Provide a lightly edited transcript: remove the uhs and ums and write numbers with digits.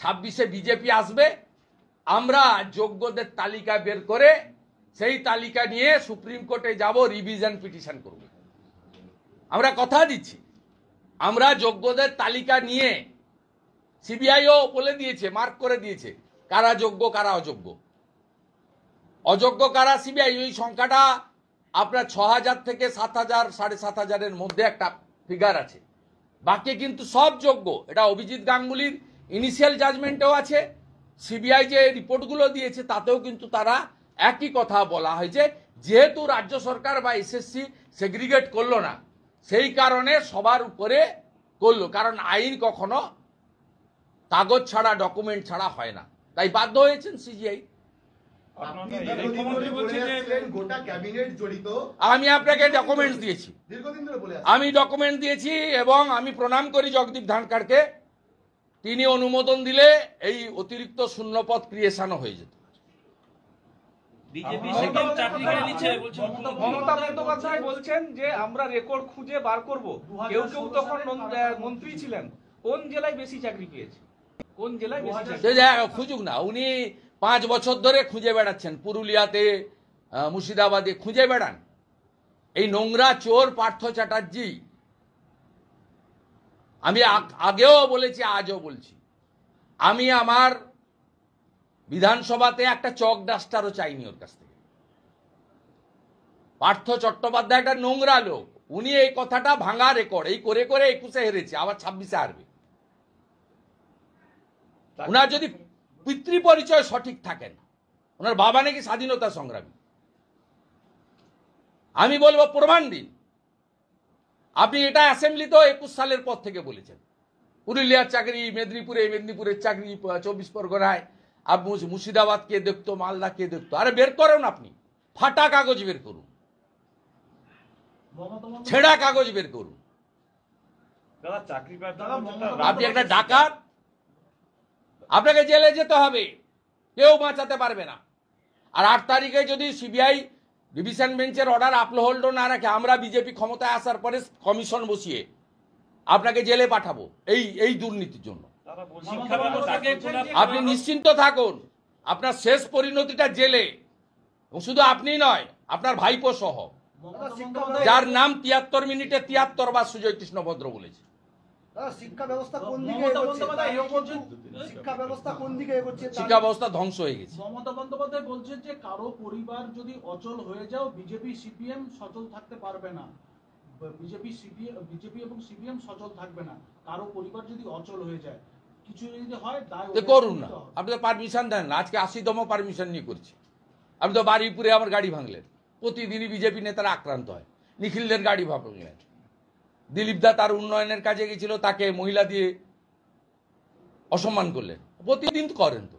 26-এ BJP আসবে, আমরা যোগ্যদের তালিকা বের করে সেই তালিকা নিয়ে সুপ্রিম কোর্টে যাব, রিভিশন পিটিশন করব। আমরা কথা দিচ্ছি, আমরা যোগ্যদের তালিকা নিয়ে, সিবিআইও বলে দিয়েছে, মার্ক করে দিয়েছে কারা যোগ্য কারা অযোগ্য। অযোগ্য কারা সিবিআই ওই সংখ্যাটা আপনার 6000 থেকে 7000 7,500-এর মধ্যে একটা ফিগার আছে, বাকি কিন্তু সব যোগ্য। এটা অভিজিৎ গাঙ্গুলির ইনিশিয়াল জাজমেন্টেও আছে, সিবিআই যে রিপোর্টগুলো দিয়েছে তাতেও কিন্তু তারা একই কথা বলা হয়েছে, যেহেতু রাজ্য সরকার বা এসএসসি সেগ্রিগেট করলো না, সেই কারণে সবার উপরে করলো। কারণ আইন কখনো কাগজ ছাড়া, ডকুমেন্ট ছাড়া হয় না, তাই বাধ্য হয়েছেন সিজিআই। আমি আপনাকে ডকুমেন্টস দিয়েছি, আমি ডকুমেন্ট দিয়েছি এবং আমি প্রণাম করি জগদীপ ধনখড়কে। তিনি অনুমোদন দিলে এই অতিরিক্ত শূন্যপদ ক্রিয়েশনও হয়ে যেত। মমতা বন্দ্যোপাধ্যায় বলছেন যে আমরা রেকর্ড খুঁজে বার করব। কেউ কেউ তখন মন্ত্রী ছিলেন, কোন জেলায় বেশি চাকরি পেয়েছে, কোন জেলায় বেশি চাকরি? খুঁজুক না, উনি 5 বছর ধরে খুঁজে বেড়াচ্ছেন, পুরুলিয়াতে মুর্শিদাবাদে খুঁজে বেড়ান। এই নোংরা চোর পার্থ চ্যাটার্জি, আমি আগেও বলেছি আজও বলছি, আমি আমার বিধানসভাতে একটা চক ডাস্টারও চাইনি ওর কাছ থেকে। পার্থ চট্টোপাধ্যায় একটা নোংরা লোক, উনি এই কথাটা ভাঙা রেকর্ড, এই করে করে 21-এ হেরেছে, আবার 26-এ হারবে। ওনার যদি পিতৃ পরিচয় সঠিক থাকেন, ওনার বাবা নাকি স্বাধীনতা সংগ্রামী, আমি বলবো প্রমাণ দিন। আপনি এটা অ্যাসেম্বলিতেও 21 সালের পর থেকে বলেছেন, পুরুলিয়ার চাকরি, মেদিনীপুরের চাকরি, 24 পরগনায়, মুর্শিদাবাদ কে দেখতো, মালদা কে দেখতো। আরে বের করুন, আপনি ফাটা কাগজ বের করুন, ছেঁড়া কাগজ বের করুন। আপনি একটা ডাকাত, আপনাকে জেলে যেতে হবে, কেউ বাঁচাতে পারবে না। আর 8 তারিখে যদি সিবিআই ডিভিশন বেঞ্চের অর্ডার আপহোল্ড না রাখে, আমরা বিজেপি ক্ষমতায় আসার পরে কমিশন বসিয়ে আপনাকে জেলে পাঠাবো এই দুর্নীতির জন্য। আপনি নিশ্চিন্ত থাকুন, আপনার শেষ পরিণতিটা জেলে। শুধু আপনি নয়, আপনার ভাইপো সহ, যার নাম 73 মিনিটে 73 বার সুজয় কৃষ্ণ ভদ্র বলেছে। শিক্ষা ব্যবস্থা কোন দিকে এগোচ্ছে? শিক্ষা ব্যবস্থা ধ্বংস হয়ে গেছে। মমতা বন্দ্যোপাধ্যায় বলছেন যে কারো পরিবার যদি অচল হয়ে যাও, বিজেপি সিপিএম সচল থাকতে পারবে না। বিজেপি এবং সিপিএম সচল থাকবে না, কারো পরিবার যদি অচল হয়ে যায়, কিছু যদি হয় দায় করুন না। আপনি তো পারমিশন দেন না, আজকে 80তম পারমিশন নিয়ে করছি। আপনি তো বারুইপুরে আমার গাড়ি ভাঙলেন, প্রতিদিনই বিজেপি নেতারা আক্রান্ত হয়। নিখিলদের গাড়ি ভাঙলেন, দিলীপ দা তার উন্নয়নের কাজে গেছিল, তাকে মহিলা দিয়ে অসম্মান করলেন। প্রতিদিন করেন তো।